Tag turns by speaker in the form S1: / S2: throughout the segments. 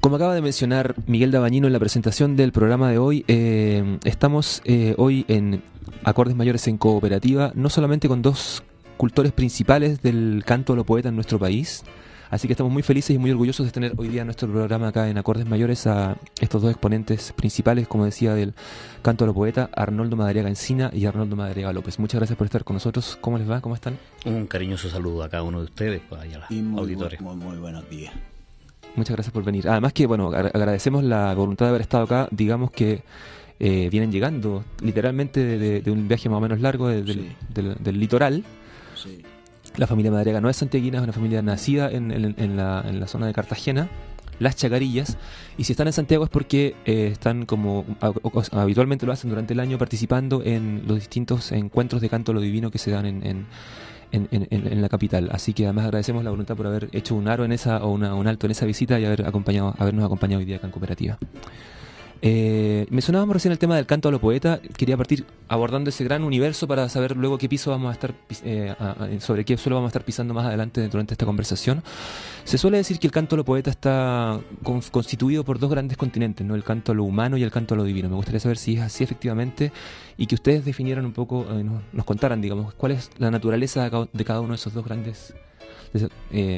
S1: Como acaba de mencionar Miguel Dabañino en la presentación del programa de hoy, estamos hoy en Acordes Mayores en Cooperativa, no solamente con dos cultores principales del canto a lo poeta en nuestro país, así que estamos muy felices y muy orgullosos de tener hoy día en nuestro programa acá en Acordes Mayores a estos dos exponentes principales, como decía, del canto a lo poeta, Arnoldo Madariaga Encina y Arnoldo Madariaga López. Muchas gracias por estar con nosotros. ¿Cómo les va? ¿Cómo están?
S2: Un cariñoso saludo a cada uno de ustedes, y a los auditores.
S3: Muy buenos días.
S1: Muchas gracias por venir. Además que, bueno, agradecemos la voluntad de haber estado acá. Digamos que vienen llegando literalmente de un viaje más o menos largo del litoral.
S3: Sí.
S1: La familia Madariaga no es santiaguina, es una familia nacida en la zona de Cartagena, Las Chacarillas, y si están en Santiago es porque están, como habitualmente lo hacen durante el año, participando en los distintos encuentros de canto a lo divino que se dan en la capital. Así que además agradecemos la voluntad por haber hecho un aro en esa, o un alto en esa visita y habernos acompañado hoy día acá en Cooperativa. Mencionábamos recién el tema del canto a lo poeta. Quería partir abordando ese gran universo para saber luego qué piso vamos a estar sobre qué suelo vamos a estar pisando más adelante durante esta conversación. Se suele decir que el canto a lo poeta está constituido por dos grandes continentes, ¿no? El canto a lo humano y el canto a lo divino. Me gustaría saber si es así efectivamente y que ustedes definieran un poco, nos contaran, digamos, cuál es la naturaleza de cada uno de esos dos grandes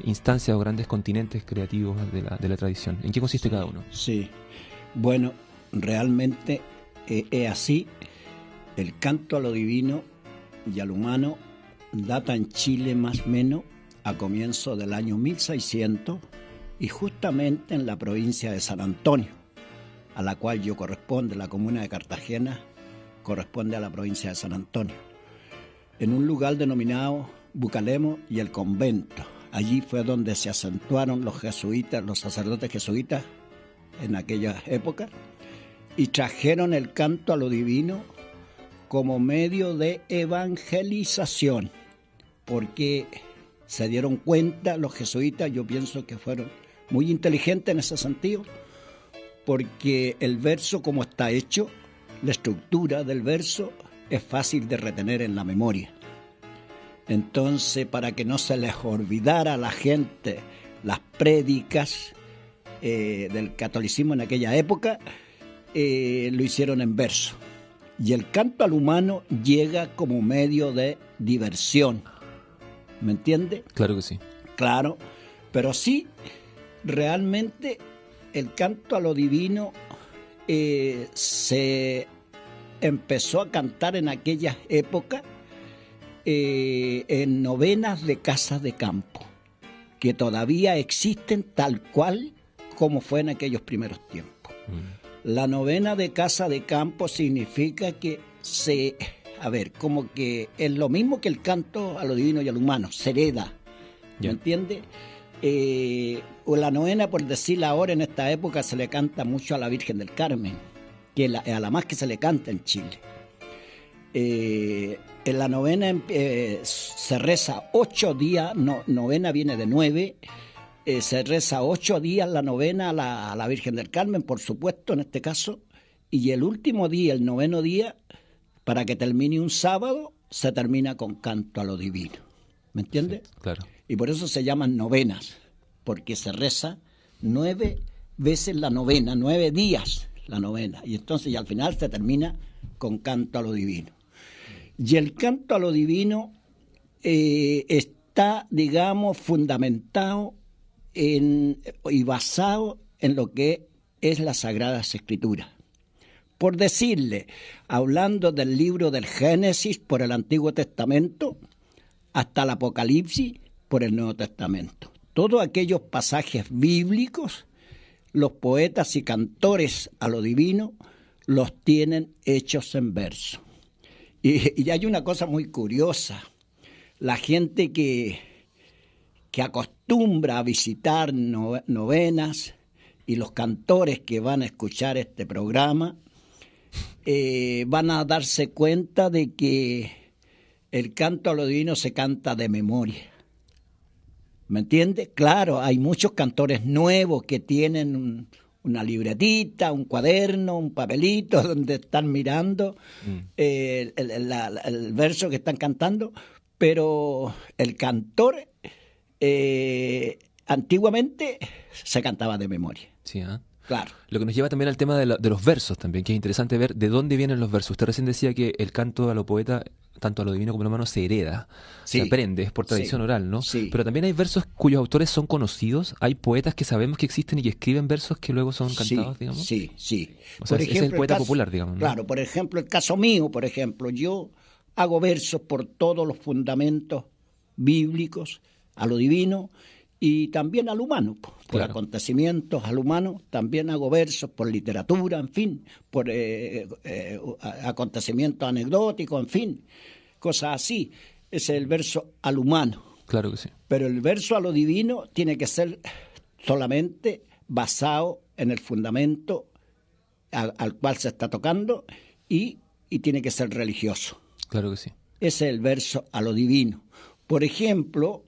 S1: instancias o grandes continentes creativos de la tradición. ¿En qué consiste cada uno?
S3: Sí, bueno, realmente es así. El canto a lo divino y a lo humano data en Chile más o menos a comienzo del año 1600 y justamente en la provincia de San Antonio, a la cual yo corresponde, la comuna de Cartagena corresponde a la provincia de San Antonio, en un lugar denominado Bucalemo y el Convento. Allí fue donde se acentuaron los jesuitas, los sacerdotes jesuitas en aquella época, y trajeron el canto a lo divino como medio de evangelización, porque se dieron cuenta los jesuitas, yo pienso que fueron muy inteligentes en ese sentido, porque el verso como está hecho, la estructura del verso es fácil de retener en la memoria. Entonces, para que no se les olvidara a la gente las prédicas del catolicismo en aquella época, lo hicieron en verso. Y el canto al humano llega como medio de diversión. ¿Me entiende?
S1: Claro que sí.
S3: Claro, pero sí, realmente el canto a lo divino se empezó a cantar en aquellas épocas en novenas de casas de campo, que todavía existen tal cual como fue en aquellos primeros tiempos. La novena de casa de campo significa que como que es lo mismo que el canto a lo divino y a lo humano, se hereda, ¿me entiende? O la novena, por decirla ahora, en esta época se le canta mucho a la Virgen del Carmen, que es a la más que se le canta en Chile. En la novena se reza 8 días, novena viene de 9, se reza 8 días la novena a la Virgen del Carmen, por supuesto, en este caso, y el último día, el 9º día, para que termine un sábado, se termina con canto a lo divino. ¿Me entiende?
S1: Sí, claro.
S3: Y por eso se llaman novenas, porque se reza 9 veces la novena, 9 días la novena, y entonces al final se termina con canto a lo divino. Y el canto a lo divino está, digamos, fundamentado y basado en lo que es las Sagradas Escrituras. Por decirle, hablando del libro del Génesis por el Antiguo Testamento hasta el Apocalipsis por el Nuevo Testamento. Todos aquellos pasajes bíblicos, los poetas y cantores a lo divino los tienen hechos en verso. Y hay una cosa muy curiosa. La gente que acostumbra a visitar novenas y los cantores que van a escuchar este programa van a darse cuenta de que el canto a lo divino se canta de memoria. ¿Me entiende? Claro, hay muchos cantores nuevos que tienen una libretita, un cuaderno, un papelito donde están mirando el verso que están cantando, pero el cantor antiguamente se cantaba de memoria.
S1: Sí, ¿ah?
S3: Claro.
S1: Lo que nos lleva también al tema de los versos también, que es interesante ver de dónde vienen los versos. Usted recién decía que el canto a lo poeta, tanto a lo divino como a lo humano, se hereda,
S3: Sí.
S1: se aprende, es por tradición
S3: Sí.
S1: oral, ¿no?
S3: Sí.
S1: Pero también hay versos cuyos autores son conocidos, hay poetas que sabemos que existen y que escriben versos que luego son cantados,
S3: Sí,
S1: digamos.
S3: sí, sí.
S1: O sea, es el poeta popular, digamos, ¿no?
S3: Claro, por ejemplo, el caso mío, por ejemplo, yo hago versos por todos los fundamentos bíblicos, a lo divino y también al humano, por
S1: Claro.
S3: acontecimientos al humano, también hago versos por literatura, en fin, por acontecimientos anecdóticos, en fin, cosas así. Ese es el verso al humano.
S1: Claro que sí.
S3: Pero el verso a lo divino tiene que ser solamente basado en el fundamento al cual se está tocando y tiene que ser religioso.
S1: Claro que sí.
S3: Ese es el verso a lo divino. Por ejemplo,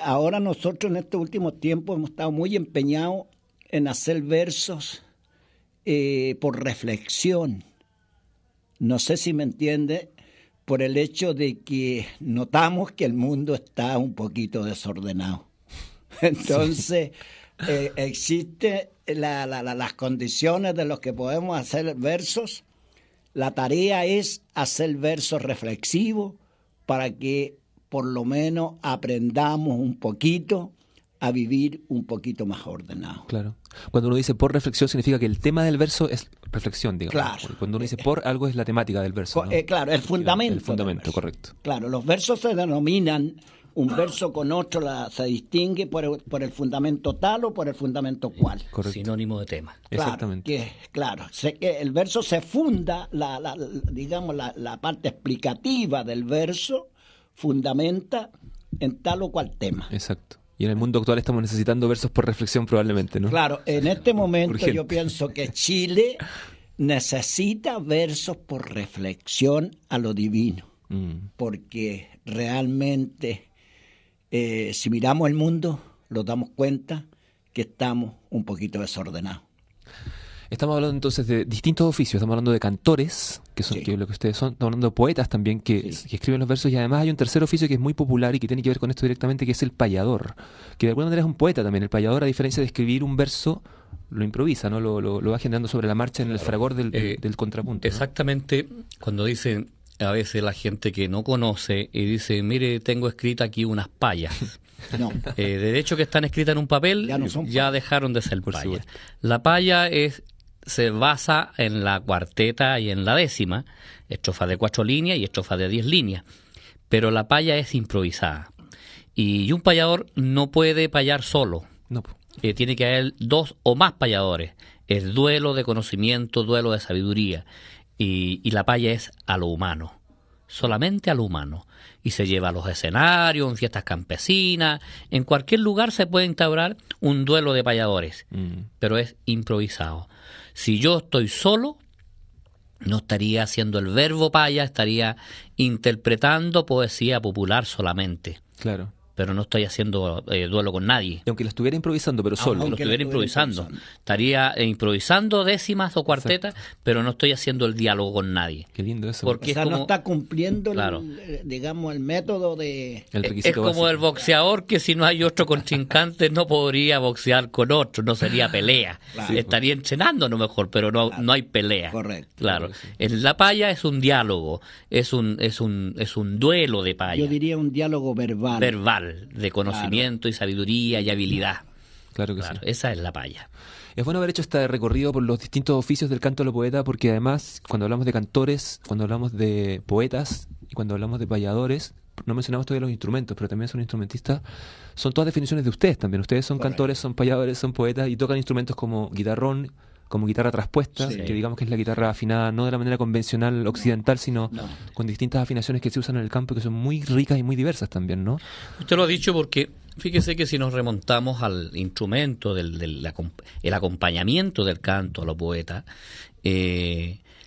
S3: ahora nosotros en estos últimos tiempos hemos estado muy empeñados en hacer versos por reflexión. No sé si me entiende, por el hecho de que notamos que el mundo está un poquito desordenado. Entonces, existen las condiciones de los que podemos hacer versos. La tarea es hacer versos reflexivos para que por lo menos aprendamos un poquito a vivir un poquito más ordenado.
S1: Claro. Cuando uno dice por reflexión significa que el tema del verso es reflexión, digamos.
S3: Claro.
S1: Cuando uno dice por, algo es la temática del verso, ¿no?
S3: Claro, el fundamento.
S1: El fundamento,
S3: del verso.
S1: correcto.
S3: Claro, los versos se denominan, un verso con otro se distingue por el fundamento tal o por el fundamento cual.
S1: Correcto.
S2: Sinónimo de tema.
S3: Claro,
S1: Exactamente.
S3: Que el verso se funda, digamos, la parte explicativa del verso fundamenta en tal o cual tema.
S1: Exacto. Y en el mundo actual estamos necesitando versos por reflexión probablemente, ¿no?
S3: Claro, en este momento
S1: Urgente.
S3: yo pienso que Chile necesita versos por reflexión a lo divino, porque realmente si miramos el mundo nos damos cuenta que estamos un poquito desordenados.
S1: Estamos hablando entonces de distintos oficios, estamos hablando de cantores, que son
S3: Sí.
S1: que lo que ustedes son, estamos hablando de poetas también que
S3: Sí.
S1: escriben los versos, y además hay un tercer oficio que es muy popular y que tiene que ver con esto directamente, que es el payador, que de alguna manera es un poeta también. El payador, a diferencia de escribir un verso, lo improvisa, ¿no? Lo va generando sobre la marcha en el fragor del contrapunto, ¿no?
S2: Exactamente, cuando dicen a veces la gente que no conoce y dice, mire, tengo escrita aquí unas payas.
S3: No.
S2: De hecho que están escritas en un papel,
S3: Ya no son
S2: ya dejaron de ser
S1: Por
S2: payas.
S1: supuesto.
S2: La paya se basa en la cuarteta y en la décima, estrofa de 4 líneas y estrofa de 10 líneas, pero la paya es improvisada. Y un payador no puede payar solo,
S1: No, po.
S2: tiene que haber 2 o más payadores. Es duelo de conocimiento, duelo de sabiduría, y la paya es a lo humano, solamente a lo humano. Y se lleva a los escenarios, en fiestas campesinas, en cualquier lugar se puede instaurar un duelo de payadores, pero es improvisado. Si yo estoy solo, no estaría haciendo el verbo paya, estaría interpretando poesía popular solamente,
S1: Claro.
S2: pero no estoy haciendo duelo con nadie.
S1: Y aunque lo estuviera improvisando, pero solo.
S2: Lo
S3: Aunque
S2: estuviera
S3: lo estuviera
S2: improvisando.
S3: improvisando.
S2: Estaría improvisando décimas o cuartetas, pero no estoy haciendo el diálogo con nadie.
S1: Qué lindo eso.
S2: Porque
S3: O sea,
S2: es como,
S3: no está cumpliendo
S2: Claro.
S3: digamos, el método de...
S1: El
S2: es
S1: requisito
S2: como
S1: básico.
S2: el boxeador que si no hay otro contrincante no podría boxear con otro, no sería pelea.
S3: Claro.
S2: Estaría entrenando a lo mejor, pero no hay pelea.
S3: Correcto.
S2: Claro.
S1: Claro que sí.
S2: En la paya es un diálogo, es un duelo de paya.
S3: Yo diría un diálogo verbal.
S2: Verbal, de conocimiento y sabiduría y habilidad.
S1: Claro que
S2: Claro,
S1: sí.
S2: esa es la paya.
S1: Es bueno haber hecho este recorrido por los distintos oficios del canto a lo poeta, porque además, cuando hablamos de cantores, cuando hablamos de poetas y cuando hablamos de payadores, no mencionamos todavía los instrumentos, pero también son instrumentistas, son todas definiciones de ustedes también. Ustedes son
S3: Correcto.
S1: cantores, son payadores, son poetas y tocan instrumentos como guitarrón, como guitarra traspuesta,
S3: Sí.
S1: que digamos que es la guitarra afinada no de la manera convencional occidental, sino
S3: No.
S1: con distintas afinaciones que se usan en el campo, que son muy ricas y muy diversas también, ¿no?
S2: Usted lo ha dicho porque fíjese que si nos remontamos al instrumento el acompañamiento del canto a los poetas,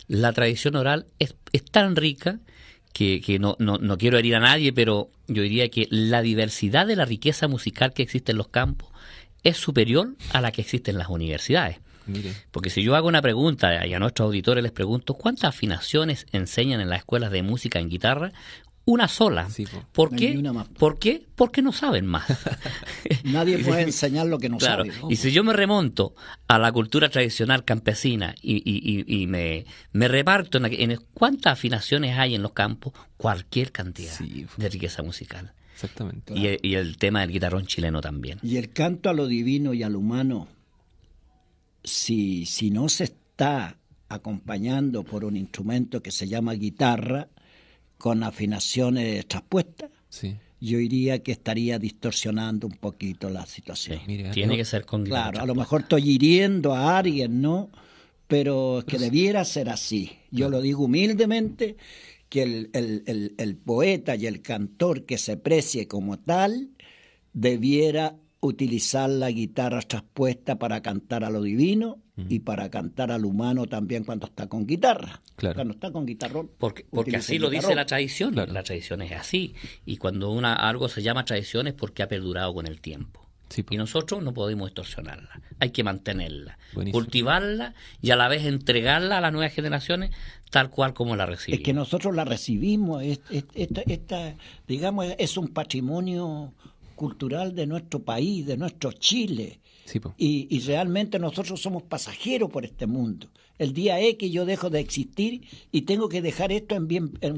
S2: la tradición oral es tan rica que no quiero herir a nadie, pero yo diría que la diversidad de la riqueza musical que existe en los campos es superior a la que existe en las universidades.
S1: Mire.
S2: Porque si yo hago una pregunta y a nuestros auditores les pregunto ¿cuántas afinaciones enseñan en las escuelas de música en guitarra? una sola.
S1: Sí, po.
S2: ¿Por
S3: No hay
S2: qué?
S3: ni una más.
S2: ¿Por qué? Porque no saben más.
S3: Nadie puede enseñar lo que no
S2: Claro,
S3: sabe. ¿no?
S2: y si yo me remonto a la cultura tradicional campesina y me reparto en cuántas afinaciones hay en los campos, cualquier cantidad
S1: Sí.
S2: de riqueza musical.
S1: Exactamente.
S2: Y el tema del guitarrón chileno también.
S3: Y el canto a lo divino y a lo humano, si no se está acompañando por un instrumento que se llama guitarra, con afinaciones traspuestas,
S1: Sí.
S3: yo diría que estaría distorsionando un poquito la situación.
S2: Sí,
S1: Mire,
S2: tiene
S1: no-
S2: que ser con guitarra.
S3: Claro, a lo mejor estoy hiriendo a alguien, ¿no? Pero es que debiera ser así. Yo lo digo humildemente, que el poeta y el cantor que se precie como tal debiera utilizar la guitarra traspuesta para cantar a lo divino y para cantar al humano también cuando está con guitarra.
S1: Claro.
S3: Cuando está con guitarrón.
S2: Porque
S3: utiliza
S2: así
S3: el
S2: lo dice
S3: guitarrón.
S2: la tradición.
S1: Claro.
S2: La tradición es así. Y cuando algo se llama tradición es porque ha perdurado con el tiempo.
S1: Sí, po.
S2: Y nosotros no podemos distorsionarla. Hay que mantenerla,
S1: Buenísimo.
S2: cultivarla y a la vez entregarla a las nuevas generaciones tal cual como la recibimos.
S3: Es que nosotros la recibimos, digamos, es un patrimonio cultural de nuestro país, de nuestro Chile.
S1: Sí, po.
S3: Y realmente nosotros somos pasajeros por este mundo. El día X yo dejo de existir y tengo que dejar esto en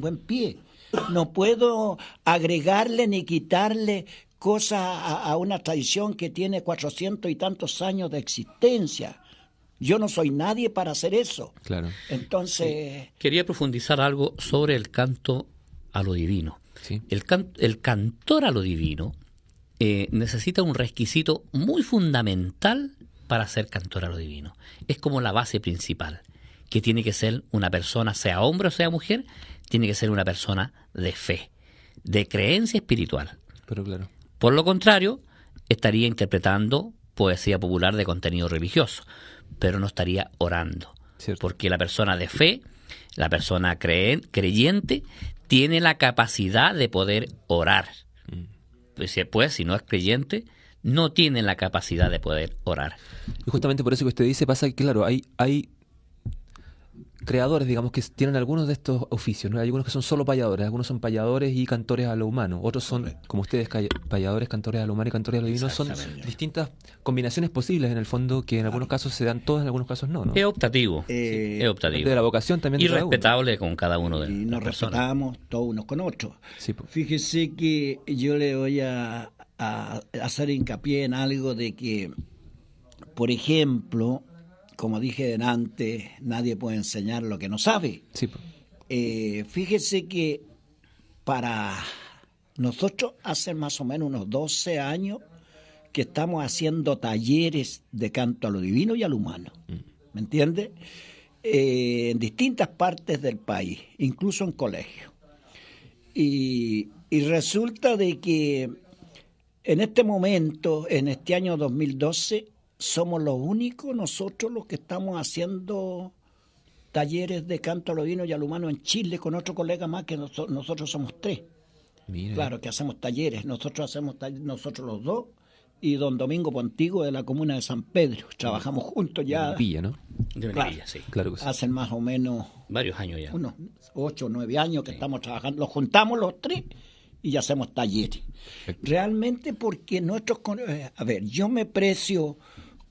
S3: buen pie. No puedo agregarle ni quitarle cosas a una tradición que tiene 400 y tantos años de existencia. Yo no soy nadie para hacer eso.
S1: Claro.
S3: Entonces,
S2: Quería profundizar algo sobre el canto a lo divino.
S1: Sí.
S2: El cantor a lo divino necesita un requisito muy fundamental para ser cantor a lo divino. Es como la base principal, que tiene que ser una persona, sea hombre o sea mujer, tiene que ser una persona de fe, de creencia espiritual.
S1: Pero claro.
S2: Por lo contrario, estaría interpretando poesía popular de contenido religioso, pero no estaría orando.
S1: Cierto.
S2: Porque la persona de fe, la persona creyente, tiene la capacidad de poder orar. Pues si no es creyente, no tiene la capacidad de poder orar.
S1: Y justamente por eso que usted dice, pasa que, claro, hay creadores, digamos, que tienen algunos de estos oficios, ¿no? Hay algunos que son solo payadores, algunos son payadores y cantores a lo humano, otros son, como ustedes, payadores, cantores a lo humano y cantores a lo divino. Son distintas combinaciones posibles, en el fondo, que en algunos casos se dan todas, en algunos casos no, ¿no?
S2: Es optativo. Es
S1: Depende
S2: optativo.
S1: de la vocación también
S2: Y
S1: de cada uno.
S2: respetable con cada uno de
S3: y nos
S2: las personas.
S3: respetamos todos unos con otros.
S1: Sí, po.
S3: Fíjese que yo le voy a hacer hincapié en algo de que, por ejemplo, como dije antes, nadie puede enseñar lo que no sabe.
S1: Sí, po.
S3: Fíjese que para nosotros hace más o menos unos 12 años que estamos haciendo talleres de canto a lo divino y a lo humano. ¿Me entiende? En distintas partes del país, incluso en colegios. Y resulta de que en este momento, en este año 2012, somos los únicos nosotros los que estamos haciendo talleres de canto a lo divino y a lo humano en Chile con otro colega más que nosotros somos 3.
S1: Mire.
S3: Claro que hacemos talleres, nosotros los dos y don Domingo Pontigo de la comuna de San Pedro. Trabajamos juntos ya
S1: Pilla, ¿no?
S2: De
S3: Claro.
S2: Melipilla, sí.
S1: Claro que sí.
S3: hace más o menos
S2: Varios años ya.
S3: unos 8 o 9 años que estamos trabajando. Los juntamos los 3 y hacemos talleres. Realmente porque a ver, yo me precio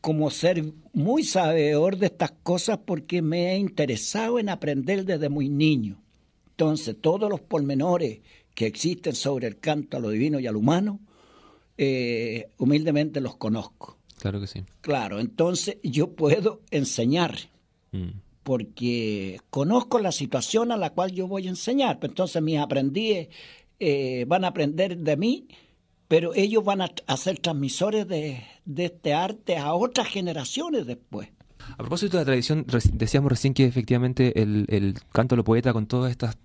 S3: como ser muy sabedor de estas cosas porque me he interesado en aprender desde muy niño. Entonces, todos los pormenores que existen sobre el canto a lo divino y a lo humano, humildemente los conozco.
S1: Claro que sí.
S3: Claro, entonces yo puedo enseñar
S1: Mm.
S3: porque conozco la situación a la cual yo voy a enseñar. Entonces mis aprendíes van a aprender de mí, pero ellos van a ser transmisores de este arte a otras generaciones después.
S1: A propósito de la tradición, decíamos recién que efectivamente el canto a lo poeta con todas estas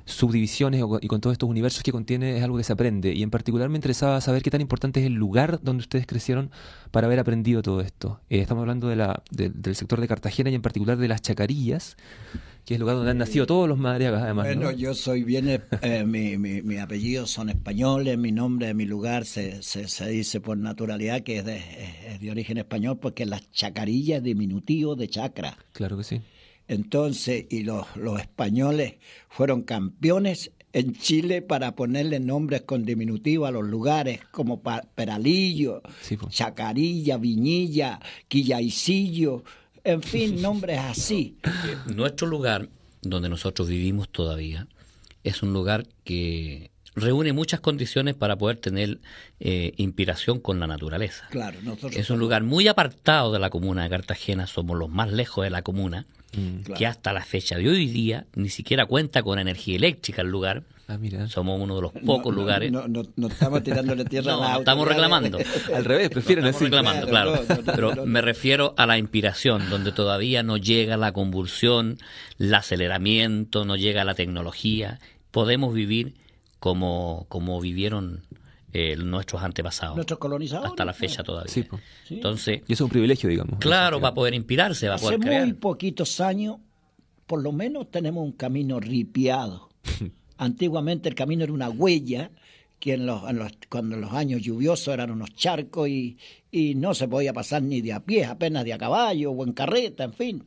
S1: subdivisiones y con todos estos universos que contiene es algo que se aprende, y en particular me interesaba saber qué tan importante es el lugar donde ustedes crecieron para haber aprendido todo esto. Estamos hablando del sector de Cartagena y en particular de las Chacarillas, que es el lugar donde han nacido todos los Madariagas, además, ¿no?
S3: Bueno, yo soy bien, mi apellido son españoles, mi nombre de mi lugar se dice por naturalidad que es de origen español porque las Chacarillas es diminutivo de chacra.
S1: Claro que sí.
S3: Entonces, y los españoles fueron campeones en Chile para ponerle nombres con diminutivo a los lugares como Peralillo,
S1: Sí, po.
S3: Chacarilla, Viñilla, Quillaicillo, en fin, nombres así.
S2: Nuestro lugar, donde nosotros vivimos todavía, es un lugar que reúne muchas condiciones para poder tener inspiración con la naturaleza.
S3: Claro, nosotros
S2: Es un lugar muy apartado de la comuna de Cartagena, somos los más lejos de la comuna,
S3: claro.
S2: que hasta la fecha de hoy día ni siquiera cuenta con energía eléctrica el lugar.
S1: Ah, mira.
S2: Somos uno de los pocos lugares.
S3: No estamos tirándole tierra a
S2: No,
S3: las
S2: no estamos
S3: autoridades.
S2: reclamando.
S1: Al revés, prefieren
S2: Estamos
S1: así.
S2: reclamando,
S3: Claro,
S2: claro.
S3: no,
S2: Pero me refiero a la inspiración, donde todavía no llega la convulsión, el aceleramiento, no llega la tecnología. Podemos vivir como vivieron nuestros antepasados.
S3: Nuestros colonizadores.
S2: Hasta la fecha todavía.
S1: Sí, po.
S3: Sí.
S2: Entonces,
S1: Y eso es un privilegio, digamos.
S2: claro, va a poder inspirarse, va a
S3: Hace
S2: poder
S3: muy
S2: crear.
S3: poquitos años, por lo menos tenemos un camino ripiado. Antiguamente el camino era una huella que cuando en los años lluviosos eran unos charcos y no se podía pasar ni de a pie, apenas de a caballo o en carreta, en fin.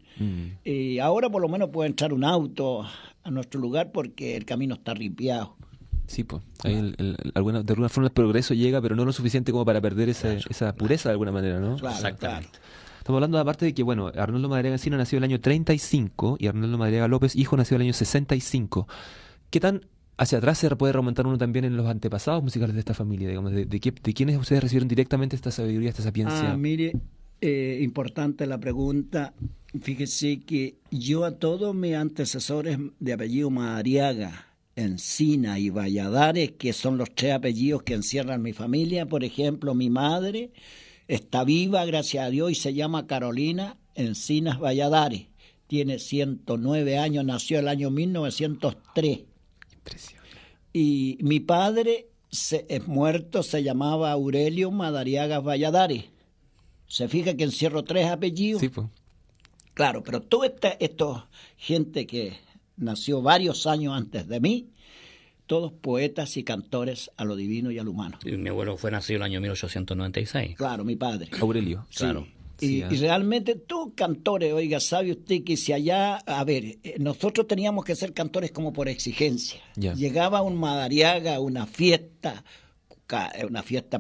S3: Y ahora por lo menos puede entrar un auto a nuestro lugar porque el camino está ripiado.
S1: Sí, pues. De alguna forma el progreso llega, pero no lo suficiente como para perder esa pureza de alguna manera, ¿no?
S3: Claro,
S2: Exactamente.
S3: claro.
S1: Estamos hablando aparte de que, bueno, Arnoldo Madariaga Encina nació el año 35 y Arnoldo Madariaga López, hijo, nació el año 65. ¿Qué tan hacia atrás se puede remontar uno también en los antepasados musicales de esta familia? Digamos, de quiénes ustedes recibieron directamente esta sabiduría, esta sapiencia?
S3: Mire, importante la pregunta. Fíjese que yo a todos mis antecesores de apellido Madariaga, Encina y Valladares, que son los tres apellidos que encierran mi familia, por ejemplo, mi madre está viva, gracias a Dios, y se llama Carolina Encinas Valladares. Tiene 109 años, nació el año 1903.
S1: Impresionante.
S3: Y mi padre es muerto, se llamaba Aurelio Madariaga Valladares. Se fija que encierro tres apellidos.
S1: Sí, pues.
S3: Claro, pero toda esta gente que nació varios años antes de mí, todos poetas y cantores a lo divino y a lo humano.
S2: Y mi abuelo fue nacido el año 1896.
S3: Claro, mi padre.
S1: Aurelio.
S3: Sí.
S2: Claro.
S1: Sí,
S3: Y realmente todos cantores, oiga, ¿sabe usted que si allá, a ver, nosotros teníamos que ser cantores como por exigencia?
S1: Ya.
S3: Llegaba un Madariaga a una fiesta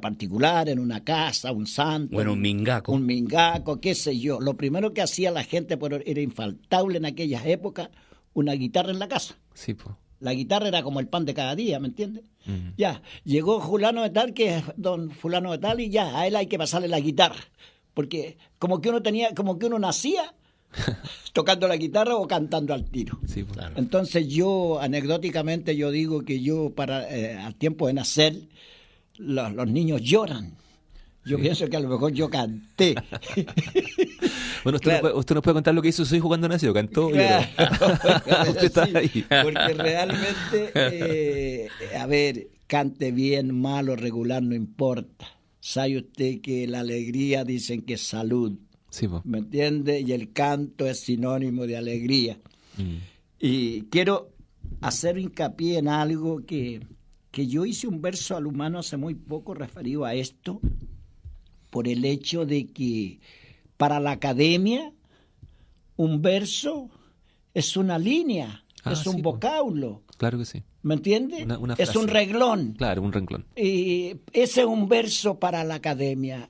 S3: particular, en una casa, un santo.
S2: Bueno, un mingaco.
S3: Un mingaco, qué sé yo. Lo primero que hacía la gente, pero era infaltable en aquellas épocas, una guitarra en la casa.
S1: Sí, pues.
S3: La guitarra era como el pan de cada día, ¿me entiendes? Ya, llegó fulano de tal, que es don fulano de tal, y ya, a él hay que pasarle la guitarra. Porque como que uno nacía tocando la guitarra o cantando al tiro.
S1: Sí, pues.
S2: Claro.
S3: Entonces yo, anecdóticamente, yo digo que yo, al tiempo de nacer, los niños lloran. Yo pienso que a lo mejor yo canté.
S1: Bueno,
S3: Claro.
S1: usted nos puede contar lo que hizo su hijo cuando nació. Cantó.
S3: Claro.
S1: Usted está
S3: Sí,
S1: ahí.
S3: porque realmente, a ver, cante bien, malo, regular, no importa. Sabe usted que la alegría dicen que es salud,
S1: Sí, pues.
S3: ¿me entiende? Y el canto es sinónimo de alegría. Y quiero hacer hincapié en algo que yo hice un verso al humano hace muy poco referido a esto, por el hecho de que para la academia un verso es una línea, es un
S1: sí, pues.
S3: vocablo,
S1: Claro que sí.
S3: ¿me entiende?
S1: Una
S3: Es un
S1: frase.
S3: reglón.
S1: Claro, un renglón.
S3: Y ese es un verso para la academia.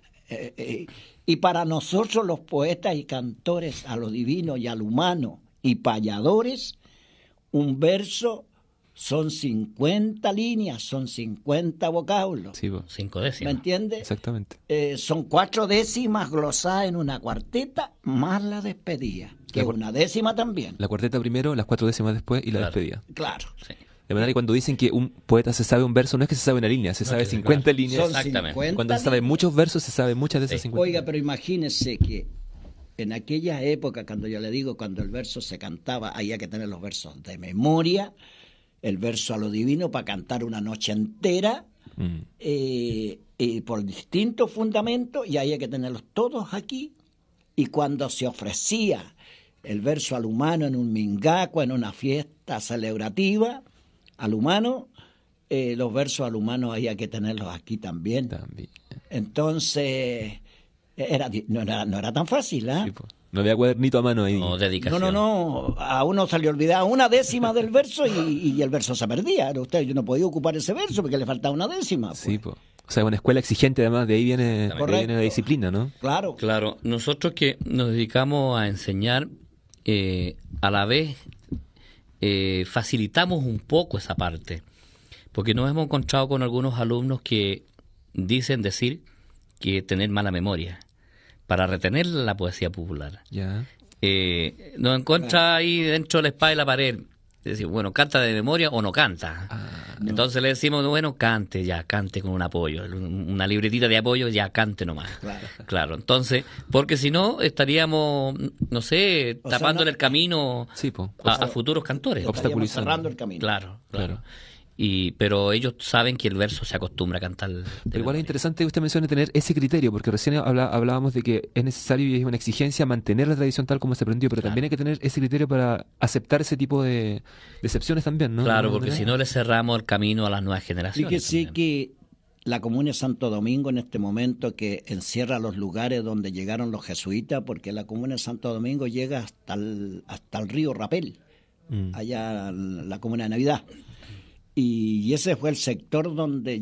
S3: Y para nosotros los poetas y cantores a lo divino y al humano y payadores, un verso son 50 líneas, son 50 vocablos.
S1: Sí, pues.
S2: 5
S3: ¿Me
S2: décimas.
S3: entiende?
S1: Exactamente.
S3: Son 4 décimas glosadas en una cuarteta más la despedida, que es una décima también.
S1: La cuarteta primero, las 4 décimas después y la
S2: Claro.
S1: despedida.
S3: Claro.
S2: Sí.
S1: De manera que cuando dicen que un poeta se sabe un verso, no es que se sabe una línea, se sabe
S2: sí,
S1: 50
S2: claro.
S1: líneas.
S3: Son
S2: Exactamente.
S3: 50
S1: Cuando se sabe
S3: líneas.
S1: muchos versos, se sabe muchas de esas
S2: Sí.
S1: 50.
S3: Oiga, pero imagínese que en aquella época, cuando yo le digo, cuando el verso se cantaba, había que tener los versos de memoria, el verso a lo divino para cantar una noche entera, por distintos fundamentos, y había que tenerlos todos aquí. Y cuando se ofrecía el verso al humano en un mingaco, en una fiesta celebrativa, al humano, los versos al humano había que tenerlos aquí también.
S1: También.
S3: Entonces, no era tan fácil, ¿ah?
S1: Sí, pues. No había cuadernito a mano ahí.
S2: No, dedicación.
S3: No, a uno se le olvidaba una décima del verso y el verso se perdía. Yo no podía ocupar ese verso porque le faltaba una décima. Pues.
S1: Sí, po. O sea, una escuela exigente además, de ahí viene la disciplina, ¿no?
S3: Claro.
S2: Claro, nosotros que nos dedicamos a enseñar, a la vez facilitamos un poco esa parte, porque nos hemos encontrado con algunos alumnos que dicen decir que tener mala memoria para retener la poesía popular.
S1: Ya.
S2: Nos encuentra ahí dentro de la espada y la pared. Decir, bueno, ¿canta de memoria o no canta?
S3: No.
S2: Entonces le decimos, bueno, cante con un apoyo, una libretita de apoyo, ya cante nomás. Claro, entonces, porque si no estaríamos, no sé, tapándole el camino
S1: Sí, po.
S2: a futuros cantores.
S1: Obstaculizando.
S3: Cerrando el camino.
S2: Claro. Pero ellos saben que el verso se acostumbra a cantar.
S1: Pero igual es interesante que usted mencione tener ese criterio, porque recién hablábamos de que es necesario y es una exigencia mantener la tradición tal como se aprendió, pero también hay que tener ese criterio para aceptar ese tipo de excepciones también, ¿no?
S2: Claro, porque si no le cerramos el camino a las nuevas generaciones.
S3: Fíjese que la Comuna de Santo Domingo en este momento que encierra los lugares donde llegaron los jesuitas, porque la Comuna de Santo Domingo llega hasta el río Rapel, allá la Comuna de Navidad. Y ese fue el sector donde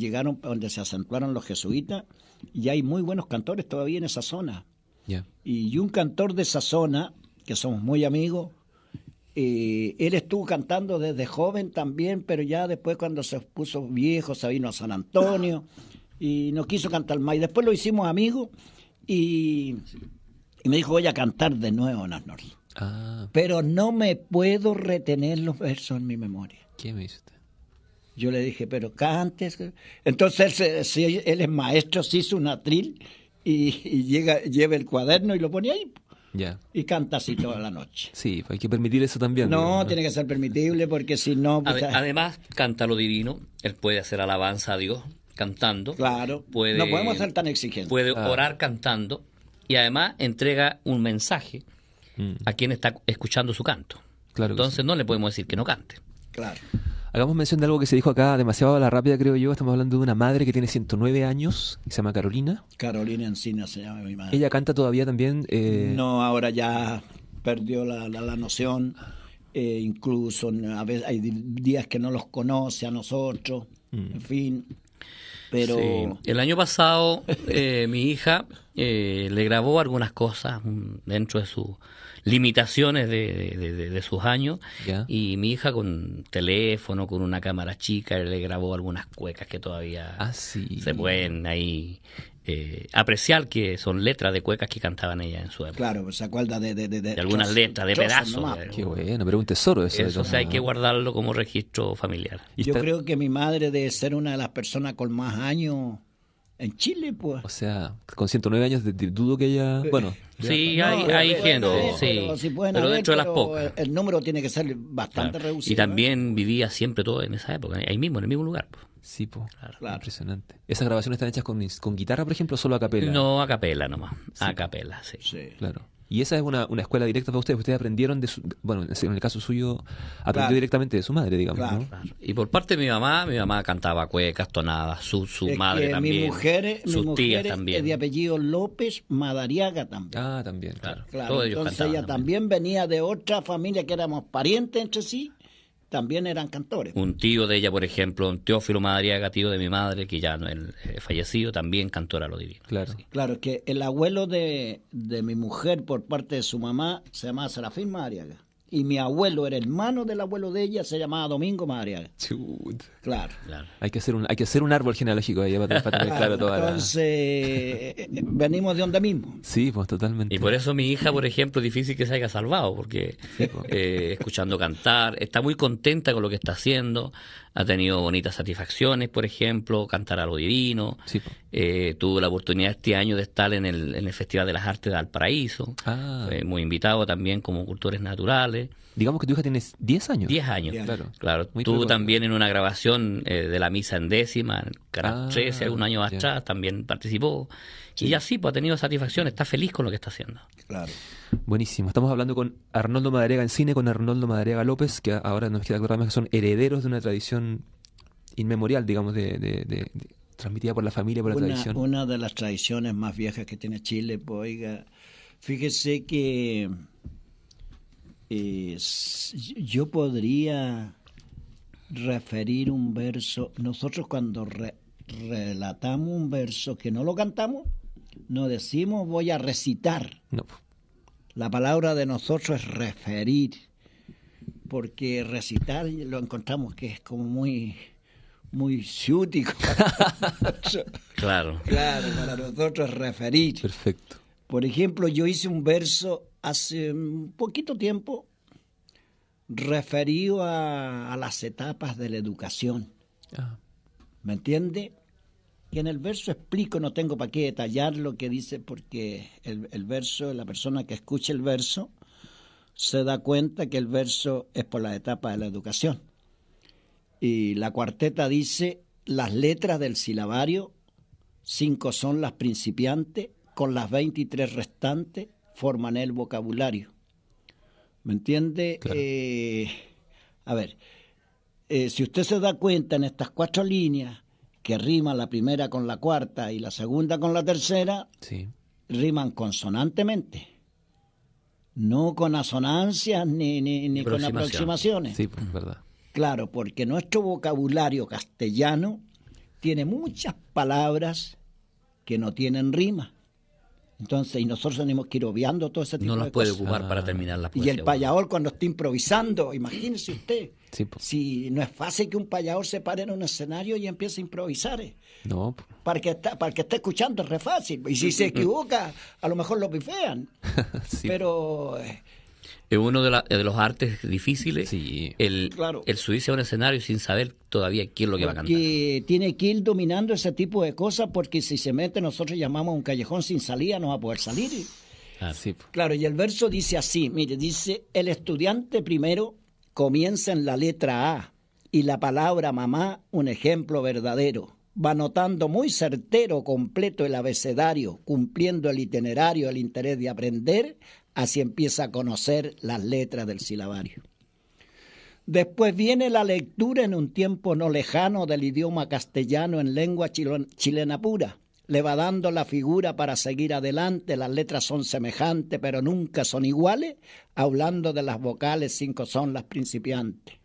S3: se acentuaron los jesuitas, y hay muy buenos cantores todavía en esa zona.
S1: Yeah.
S3: Y un cantor de esa zona, que somos muy amigos, él estuvo cantando desde joven también, pero ya después cuando se puso viejo se vino a San Antonio y no quiso cantar más. Y después lo hicimos amigos y me dijo, voy a cantar de nuevo, Nasnor. Pero no me puedo retener los versos en mi memoria.
S1: ¿Qué me dice usted?
S3: Yo le dije, pero cantes. Entonces él es maestro, se hizo un atril y lleva el cuaderno y lo pone ahí.
S1: Ya.
S3: Y canta así toda la noche.
S1: Sí, hay que permitir eso también.
S3: No,
S1: digamos, ¿no?
S3: tiene que ser permitible porque si no...
S2: Además, canta lo divino. Él puede hacer alabanza a Dios cantando.
S3: Claro, no podemos ser tan exigentes.
S2: Puede orar cantando y además entrega un mensaje a quien está escuchando su canto.
S1: Claro.
S2: Entonces no le podemos decir que no cante.
S3: Claro.
S1: Hagamos mención de algo que se dijo acá demasiado a la rápida, creo yo. Estamos hablando de una madre que tiene 109 años, que se llama Carolina.
S3: Carolina Encina se llama mi madre.
S1: Ella canta todavía también.
S3: No, ahora ya perdió la noción. Incluso a veces hay días que no los conoce a nosotros. En fin. Pero
S2: sí. El año pasado mi hija le grabó algunas cosas dentro de sus limitaciones de sus años.
S1: ¿Ya?
S2: Y mi hija con teléfono, con una cámara chica, le grabó algunas cuecas que todavía se pueden ahí apreciar, que son letras de cuecas que cantaban ella en su época.
S3: Claro, se acuerda de
S2: algunas letras, de pedazos.
S1: Qué bueno, pero un tesoro eso.
S2: Eso, o sea, hay que guardarlo como registro familiar.
S3: Yo creo que mi madre debe ser una de las personas con más años en Chile, pues.
S1: O sea, con 109 años dudo que ella... Bueno,
S2: sí,
S3: No,
S2: hay gente,
S3: pero,
S2: sí,
S3: pueden
S2: pero
S3: haber,
S2: dentro de las
S3: pero
S2: pocas.
S3: el número tiene que ser bastante
S2: Claro.
S3: reducido.
S2: Y también vivía siempre todo en esa época, ahí mismo, en el mismo lugar.
S1: sí, po.
S3: Claro.
S1: Impresionante. ¿Esas grabaciones están hechas con guitarra, por ejemplo, o solo a capela?
S2: No, a capela nomás, a capela, sí.
S3: Sí.
S1: Claro. Y esa es una escuela directa para ustedes. Ustedes aprendieron bueno, en el caso suyo, aprendió
S3: Claro.
S1: directamente de su madre, digamos,
S3: Claro.
S1: ¿no?
S2: Claro. Y por parte de mi mamá cantaba cuecas, tonadas, su
S3: Es
S2: madre
S3: que
S2: también,
S3: mi mujer
S2: sus tías
S3: es
S2: también.
S3: de apellido López Madariaga también.
S1: Ah, también, claro.
S3: Claro,
S2: Todos ellos
S3: entonces
S2: cantaban
S3: ella también venía de otra familia que éramos parientes entre sí, también eran cantores.
S2: Un tío de ella, por ejemplo, un Teófilo Madariaga, tío de mi madre, que ya no es fallecido, también cantora lo divino.
S1: Claro.
S2: Sí.
S3: Claro, que el abuelo de mi mujer por parte de su mamá se llamaba Serafín Madariaga. Y mi abuelo era hermano del abuelo de ella, se llamaba Domingo Madariaga.
S1: Chut.
S3: Claro.
S2: Claro.
S1: Hay que hacer un árbol genealógico ahí para tener claro toda la...
S3: Entonces, venimos de donde mismo.
S1: Sí, pues totalmente.
S2: Y por eso mi hija, por ejemplo, es difícil que se haya salvado, porque escuchando cantar, está muy contenta con lo que está haciendo, ha tenido bonitas satisfacciones, por ejemplo, cantar a lo divino.
S1: Sí, po.
S2: Tuve la oportunidad este año de estar en el Festival de las Artes de Valparaíso, muy invitado también como cultores naturales.
S1: Digamos que tu hija tiene 10 años.
S2: 10 años, claro.
S1: Muy
S2: Tuvo
S1: precoz.
S2: también en una grabación de la misa en décima, en Canal 13, algún año
S1: ya.
S2: atrás, también participó. Y así, pues ha tenido satisfacción, está feliz con lo que está haciendo.
S3: Claro.
S1: Buenísimo. Estamos hablando con Arnoldo Madariaga Encina, con Arnoldo Madariaga López, que ahora nos queda acordar más que son herederos de una tradición inmemorial, digamos, de transmitida por la familia, por la tradición.
S3: Una de las tradiciones más viejas que tiene Chile, pues oiga, Fíjese que yo podría referir un verso. Nosotros cuando relatamos un verso que no lo cantamos, no decimos voy a recitar.
S1: No.
S3: La palabra de nosotros es referir, porque recitar lo encontramos que es como muy ciútico.
S2: Claro.
S3: Claro, para nosotros es referir.
S1: Perfecto.
S3: Por ejemplo, yo hice un verso hace un poquito tiempo referido a las etapas de la educación.
S1: Ah,
S3: ¿Me entiende? Que en el verso explico, no tengo para qué detallar lo que dice, porque el verso, la persona que escucha el verso, se da cuenta que el verso es por la etapa de la educación. Y la cuarteta dice, las letras del silabario, 5 son las principiantes, con las 23 restantes forman el vocabulario. ¿Me entiende?
S1: Claro.
S3: A ver, si usted se da cuenta en estas 4 líneas, que riman la primera con la cuarta y la segunda con la tercera,
S1: sí.
S3: riman consonantemente, no con asonancias ni con aproximaciones.
S1: Sí, pues, verdad.
S3: Claro, porque nuestro vocabulario castellano tiene muchas palabras que no tienen rima. Entonces, y nosotros tenemos que ir obviando todo ese tipo
S2: No
S3: de
S2: las puede
S3: cosas.
S2: ocupar para terminar la
S3: Y
S2: poesía.
S3: el payador cuando está improvisando, imagínese usted,
S1: Sí, pues.
S3: si no es fácil que un payador se pare en un escenario y empiece a improvisar.
S1: No, pues.
S3: Para el que está escuchando es re fácil. Y si se equivoca, a lo mejor lo bifean.
S1: Sí.
S3: Pero
S2: Es uno de los artes difíciles,
S1: Sí.
S3: Claro.
S2: el subirse a un escenario sin saber todavía qué es lo que va a cantar.
S3: que tiene que ir dominando ese tipo de cosas, porque si se mete, nosotros llamamos a un callejón sin salida, no va a poder salir.
S2: Claro.
S1: Sí, pues.
S3: Claro, y el verso dice así, mire, dice, el estudiante primero comienza en la letra A y la palabra mamá, un ejemplo verdadero. Va notando muy certero, completo el abecedario, cumpliendo el itinerario, el interés de aprender, así empieza a conocer las letras del silabario. Después viene la lectura en un tiempo no lejano del idioma castellano en lengua chilena pura. Le va dando la figura para seguir adelante, las letras son semejantes pero nunca son iguales, hablando de las vocales 5 son las principiantes.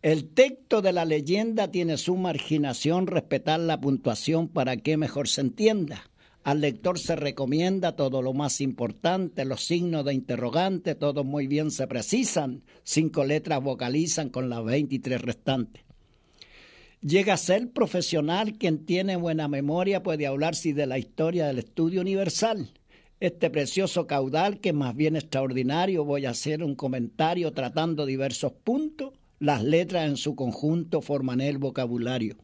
S3: El texto de la leyenda tiene su marginación, respetar la puntuación para que mejor se entienda. Al lector se recomienda todo lo más importante, los signos de interrogante, todos muy bien se precisan, 5 letras vocalizan con las 23 restantes. Llega a ser profesional, quien tiene buena memoria puede hablar sí de la historia del estudio universal. Este precioso caudal, que es más bien extraordinario, voy a hacer un comentario tratando diversos puntos. Las letras en su conjunto forman el vocabulario.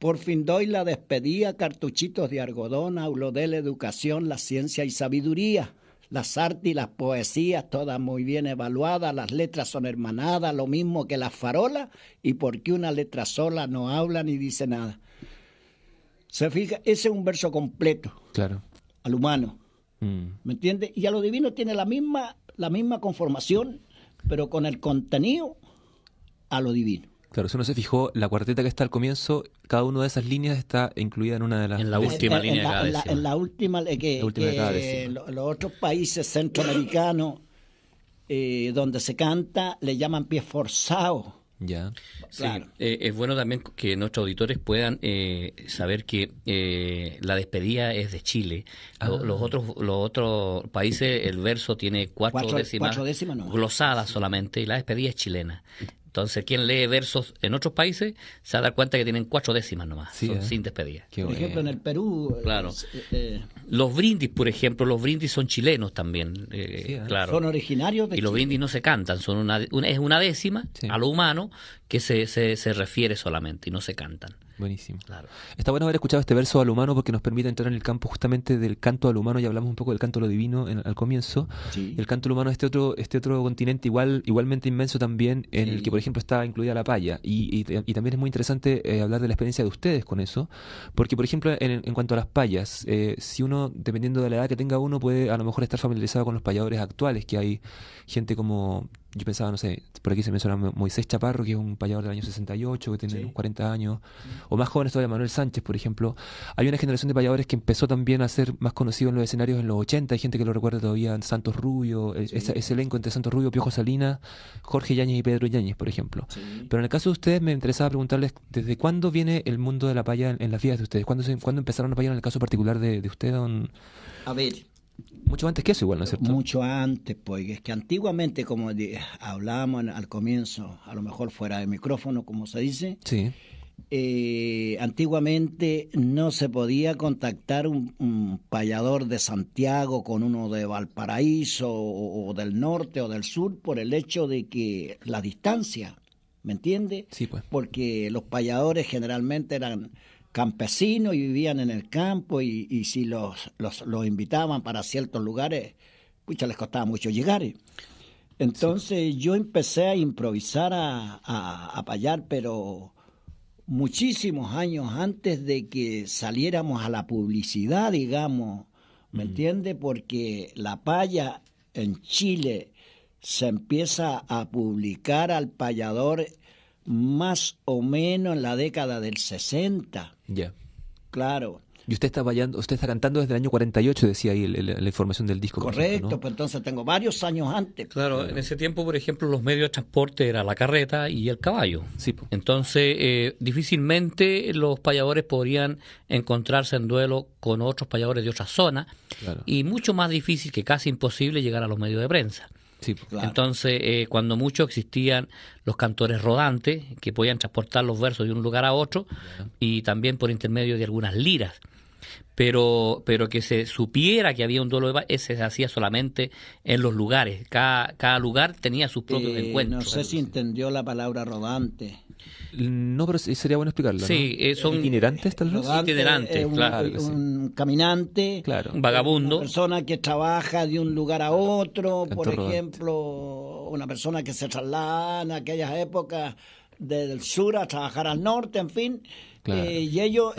S3: Por fin doy la despedida, cartuchitos de algodón, hablo de la educación, la ciencia y sabiduría. Las artes y las poesías, todas muy bien evaluadas, las letras son hermanadas, lo mismo que las farolas, y porque una letra sola no habla ni dice nada. Se fija, ese es un verso completo,
S1: Claro.
S3: al humano,
S1: Mm.
S3: ¿me entiende? Y a lo divino tiene la misma conformación, pero con el contenido a lo divino.
S1: Claro, si uno se fijó, la cuarteta que está al comienzo, cada una de esas líneas está incluida en una de las...
S2: En la última línea de cada décima.
S3: En la última, que
S1: de cada décima.
S3: los otros países centroamericanos donde se canta le llaman pie forzado.
S1: Ya.
S2: Sí,
S3: Claro.
S2: es bueno también que nuestros auditores puedan saber que la despedida es de Chile. Los otros países, el verso tiene cuatro décimas
S3: nomás.
S2: glosadas solamente, y la despedida es chilena. Entonces, quien lee versos en otros países se va a dar cuenta que tienen 4 décimas nomás,
S1: Sí,
S2: son sin despedida.
S1: Qué
S3: Por
S1: bueno.
S3: ejemplo, en el Perú
S2: Claro.
S3: eh,
S2: Los brindis, por ejemplo, los brindis son chilenos también, claro.
S3: son originarios de
S2: Y los
S3: Chile.
S2: brindis no se cantan, son es una décima
S1: Sí.
S2: a lo humano que se refiere solamente y no se cantan.
S1: Buenísimo.
S2: Claro.
S1: Está bueno haber escuchado este verso al humano porque nos permite entrar en el campo justamente del canto al humano. Ya hablamos un poco del canto a lo divino al comienzo.
S3: Sí.
S1: El canto al humano es este otro continente igualmente inmenso también, en el que, por ejemplo, está incluida la paya. Y también es muy interesante hablar de la experiencia de ustedes con eso. Porque, por ejemplo, en cuanto a las payas, si uno, dependiendo de la edad que tenga uno, puede a lo mejor estar familiarizado con los payadores actuales, que hay gente como Yo pensaba, no sé, por aquí se menciona Moisés Chaparro, que es un payador del año 68, que tiene unos 40 años, o más jóvenes todavía, Manuel Sánchez, por ejemplo. Hay una generación de payadores que empezó también a ser más conocido en los escenarios en los 80, hay gente que lo recuerda todavía, Santos Rubio, ese elenco entre Santos Rubio, Piojo Salinas, Jorge Yáñez y Pedro Yáñez, por ejemplo.
S3: Sí.
S1: Pero en el caso de ustedes me interesaba preguntarles, ¿desde cuándo viene el mundo de la paya en las vidas de ustedes? ¿Cuándo empezaron a payar en el caso particular de usted, don?
S3: A ver,
S1: Mucho antes que eso igual, ¿no es cierto?
S3: mucho antes, pues es que antiguamente, como hablábamos al comienzo, a lo mejor fuera de micrófono, como se dice,
S1: Sí,
S3: antiguamente no se podía contactar un payador de Santiago con uno de Valparaíso o del norte o del sur por el hecho de que la distancia, ¿me entiende?
S1: sí, pues.
S3: Porque los payadores generalmente eran campesinos y vivían en el campo y si los invitaban para ciertos lugares, pucha, les costaba mucho llegar. Entonces yo empecé a improvisar, a payar, pero muchísimos años antes de que saliéramos a la publicidad, digamos, ¿me entiende? Porque la paya en Chile se empieza a publicar al payador más o menos en la década del 60,
S1: Ya.
S3: claro.
S1: Y usted está payando, usted está cantando desde el año 48, decía ahí la información del disco. por
S3: Correcto,
S1: ejemplo, ¿no?
S3: pues entonces tengo varios años antes.
S2: Claro, en ese tiempo, por ejemplo, los medios de transporte era la carreta y el caballo.
S1: Sí, po.
S2: Entonces, difícilmente los payadores podrían encontrarse en duelo con otros payadores de otras zonas
S1: Claro.
S2: y mucho más difícil, que casi imposible, llegar a los medios de prensa.
S1: Sí, po.
S3: Claro.
S2: Entonces, cuando mucho existían los cantores rodantes que podían transportar los versos de un lugar a otro y también por intermedio de algunas liras. Pero que se supiera que había un duelo ese se hacía solamente en los lugares. Cada lugar tenía sus propios encuentros.
S3: No sé si entendió la palabra rodante.
S1: No, pero sería bueno explicarlo, ¿no?
S2: Sí, son
S1: ¿Itinerantes, tal vez?
S3: Rodante
S2: Itinerante,
S3: es
S2: claro,
S3: un caminante,
S1: Claro.
S2: un vagabundo.
S3: una persona que trabaja de un lugar a otro, por
S1: Cantor rodante.
S3: ejemplo, una persona que se traslada en aquellas épocas del sur a trabajar al norte, en fin.
S1: Claro,
S3: Y ellos,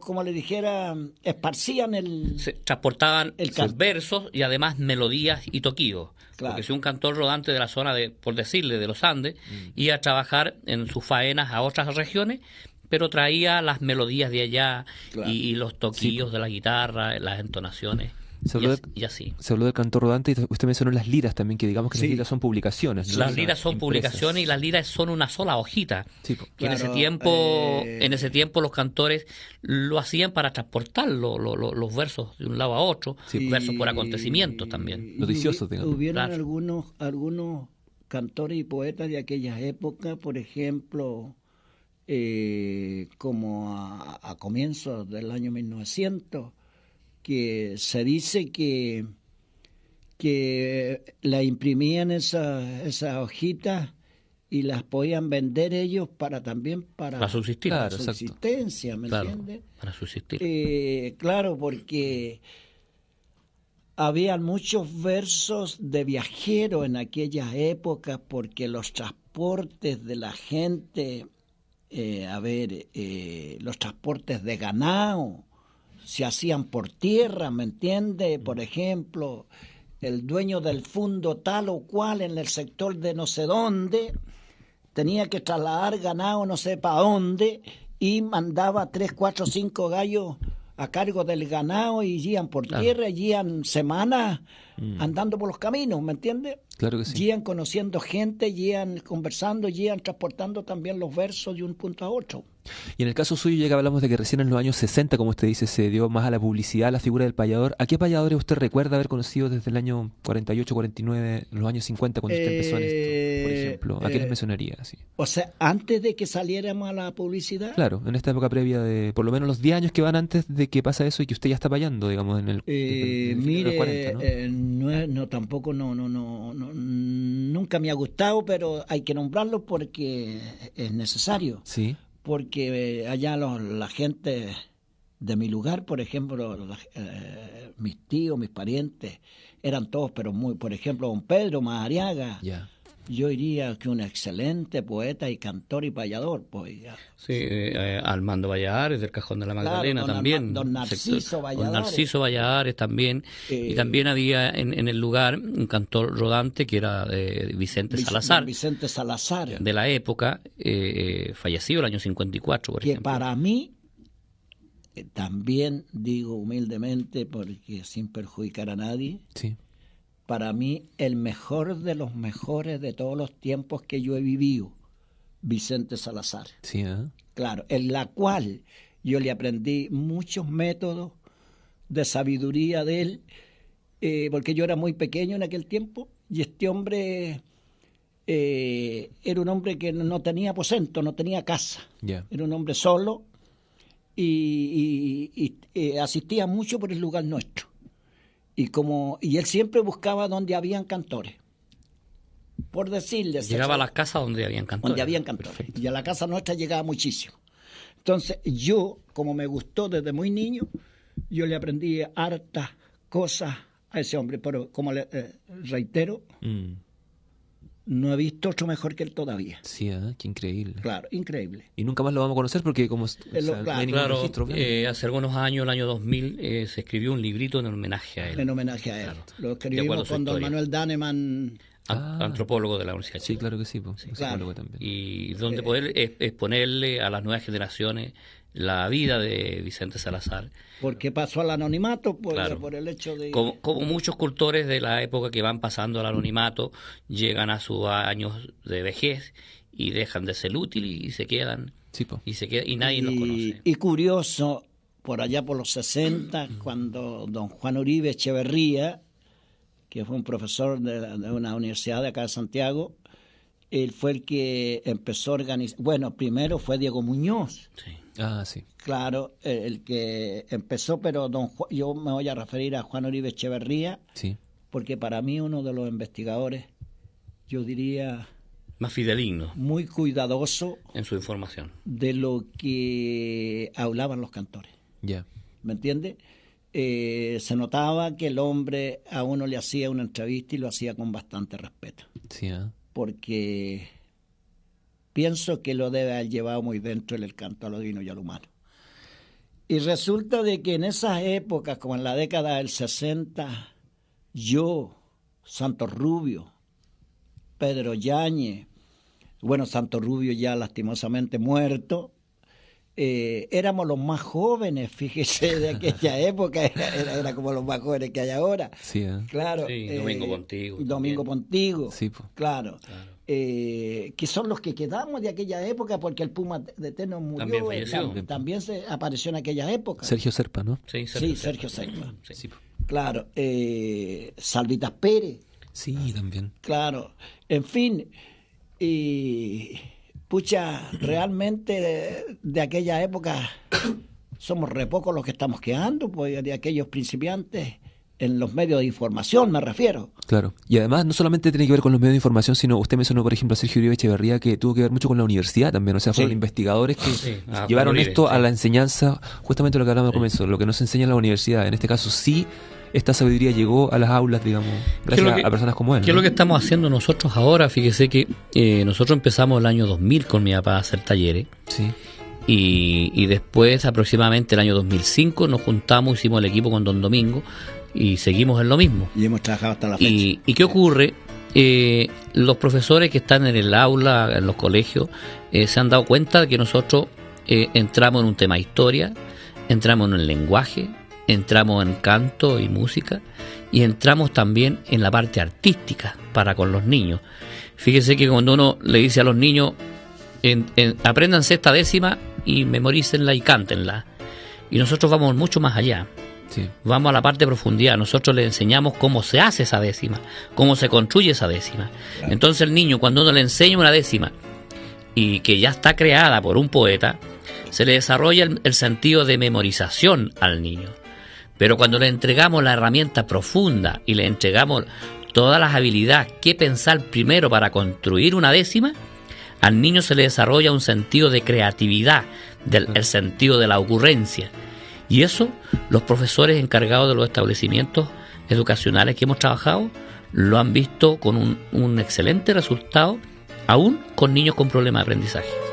S3: como le dijera, esparcían
S2: Se transportaban
S3: El
S2: sus
S3: can-
S2: versos y además melodías y toquillos.
S3: Claro.
S2: Porque si un cantor rodante de la zona de, por decirle, de los Andes, iba a trabajar en sus faenas a otras regiones, pero traía las melodías de allá
S3: Claro.
S2: y los toquillos de la guitarra, las entonaciones.
S1: Se habló,
S2: Y así.
S1: se habló del cantor rodante y usted mencionó las liras también, que digamos que
S3: Sí.
S1: las liras son publicaciones, ¿no?
S2: Las liras son
S1: Impresas.
S2: publicaciones y las liras son una sola hojita.
S1: Sí, po.
S2: Que
S3: Claro,
S2: en ese tiempo los cantores lo hacían para transportar los versos de un lado a otro,
S1: Sí.
S2: versos por acontecimientos también.
S1: Noticiosos, digamos.
S3: Hubieron
S2: Claro.
S3: algunos cantores y poetas de aquellas épocas, por ejemplo, como a comienzos del año 1900, que se dice que la imprimían esas hojitas y las podían vender ellos también para
S2: subsistir.
S1: Claro,
S3: la
S1: exacto.
S3: subsistencia, ¿me
S2: Claro,
S3: entiendes?
S2: para subsistir.
S3: Claro, porque habían muchos versos de viajero en aquellas épocas, porque los transportes de la gente, los transportes de ganado se hacían por tierra, ¿me entiende? Por ejemplo, el dueño del fundo tal o cual en el sector de no sé dónde tenía que trasladar ganado no sé para dónde y mandaba 3, 4, 5 gallos a cargo del ganado y iban por tierra, iban semanas andando por los caminos, ¿me entiendes?
S1: Claro que sí.
S3: Iban conociendo gente, iban conversando, iban transportando también los versos de un punto a otro.
S1: Y en el caso suyo, ya que hablamos de que recién en los años 60, como usted dice, se dio más a la publicidad, a la figura del payador, ¿a qué payadores usted recuerda haber conocido desde el año 48, 49, los años 50, cuando usted empezó en esto, por ejemplo? ¿A qué les mencionaría? Sí.
S3: O sea, antes de que saliéramos a la publicidad.
S1: Claro, en esta época previa de por lo menos los 10 años que van antes de que pasa eso y que usted ya está payando, digamos, en el, desde el fin de los 40, ¿no?
S3: Tampoco nunca me ha gustado, pero hay que nombrarlo porque es necesario.
S1: Sí,
S3: Porque allá la gente de mi lugar, por ejemplo, mis tíos, mis parientes, eran todos, pero muy, por ejemplo, don Pedro Madariaga,
S1: ya.
S3: yo diría que un excelente poeta y cantor y payador, pues.
S2: Sí, Armando Valladares del Cajón de la Magdalena,
S3: claro,
S2: también.
S3: don Narciso Valladares.
S2: Don Narciso Valladares también. Y también había en el lugar un cantor rodante que era Vicente Salazar.
S3: Vicente Salazar.
S2: De la época, fallecido el año 54, por ejemplo.
S3: Que para mí, también digo humildemente, porque sin perjudicar a nadie,
S1: Sí.
S3: Para mí el mejor de los mejores de todos los tiempos que yo he vivido, Vicente Salazar.
S1: Sí,
S3: Claro, en la cual yo le aprendí muchos métodos de sabiduría de él, porque yo era muy pequeño en aquel tiempo, y este hombre era un hombre que no tenía aposento, no tenía casa.
S1: Yeah.
S3: Era un hombre solo y asistía mucho por el lugar nuestro. Y él siempre buscaba donde habían cantores. Por decirles.
S2: Llegaba a las casas donde habían cantores.
S3: Donde habían cantores. Perfecto. Y a la casa nuestra llegaba muchísimo. Entonces, yo, como me gustó desde muy niño, yo le aprendí hartas cosas a ese hombre. Pero, como le reitero, no he visto otro mejor que él todavía.
S1: Sí, qué increíble.
S3: Claro, increíble.
S1: Y nunca más lo vamos a conocer porque como no hay ningún registro.
S2: Hace algunos años, el año 2000, se escribió un librito en homenaje a él.
S3: En homenaje a él. Claro. Lo escribimos con don Manuel Daneman.
S2: Antropólogo de la Universidad de Chile.
S1: Sí, claro que sí,
S3: sí, claro.
S1: También.
S2: Y donde poder exponerle a las nuevas generaciones la vida de Vicente Salazar.
S3: Porque pasó al anonimato por el hecho de...
S2: Como muchos cultores de la época que van pasando al anonimato, llegan a sus años de vejez y dejan de ser útiles y se quedan.
S1: Sí,
S2: y nadie los conoce.
S3: Y curioso, por allá por los 60, cuando don Juan Uribe Echeverría, que fue un profesor de una universidad de acá de Santiago, él fue el que empezó a organizar. Bueno, primero fue Diego Muñoz.
S1: Sí. Sí.
S3: Claro, el que empezó, pero yo me voy a referir a Juan Uribe Echeverría,
S1: sí,
S3: porque para mí uno de los investigadores, yo diría...
S2: Más fideligno.
S3: Muy cuidadoso.
S2: En su información.
S3: De lo que hablaban los cantores.
S1: Ya. Yeah.
S3: ¿Me entiendes? Se notaba que el hombre a uno le hacía una entrevista y lo hacía con bastante respeto.
S1: Sí,
S3: porque pienso que lo debe haber llevado muy dentro el canto a lo divino y a lo humano. Y resulta de que en esas épocas, como en la década del 60, yo, Santos Rubio, Pedro Yáñez, bueno, Santos Rubio ya lastimosamente muerto, éramos los más jóvenes, fíjese, de aquella época, era como los más jóvenes que hay ahora.
S1: Sí,
S3: claro.
S2: Sí, Domingo Pontigo.
S3: Domingo Pontigo,
S1: sí, pues.
S3: Claro. Que son los que quedamos de aquella época, porque el Puma de Teno murió.
S2: También falleció.
S3: También se apareció en aquella época.
S1: Sergio Serpa, ¿no?
S3: Sí, Sergio Serpa.
S1: Sí.
S3: Claro. Salvitas Pérez.
S1: Sí, también.
S3: Claro. En fin, y... Pucha, realmente de aquella época somos re pocos los que estamos quedando, pues de aquellos principiantes en los medios de información, me refiero.
S1: Claro, y además no solamente tiene que ver con los medios de información, sino usted mencionó, por ejemplo, a Sergio Uribe Echeverría, que tuvo que ver mucho con la universidad también, o sea, fueron investigadores que llevaron esto a la enseñanza, justamente lo que hablábamos al comienzo, lo que nos enseña en la universidad, en este caso sí. Esta sabiduría llegó a las aulas, digamos, gracias a personas como él.
S2: ¿Qué es lo que estamos haciendo nosotros ahora? Fíjese que nosotros empezamos el año 2000 con mi papá a hacer talleres.
S1: Sí.
S2: Y después, aproximadamente el año 2005, nos juntamos, hicimos el equipo con don Domingo y seguimos en lo mismo.
S3: Y hemos trabajado hasta la fecha.
S2: ¿Y qué ocurre? Los profesores que están en el aula, en los colegios, se han dado cuenta de que nosotros entramos en un tema de historia, entramos en el lenguaje, entramos en canto y música y entramos también en la parte artística para con los niños. Fíjese que cuando uno le dice a los niños apréndanse esta décima y memorícenla y cántenla, y nosotros vamos mucho más allá.
S1: Sí.
S2: Vamos a la parte de profundidad. Nosotros le enseñamos cómo se hace esa décima, cómo se construye esa décima. Claro. Entonces el niño, cuando uno le enseña una décima y que ya está creada por un poeta, se le desarrolla el sentido de memorización al niño. Pero cuando le entregamos la herramienta profunda y le entregamos todas las habilidades que pensar primero para construir una décima, al niño se le desarrolla un sentido de creatividad, el sentido de la ocurrencia. Y eso, los profesores encargados de los establecimientos educacionales que hemos trabajado, lo han visto con un excelente resultado, aún con niños con problemas de aprendizaje.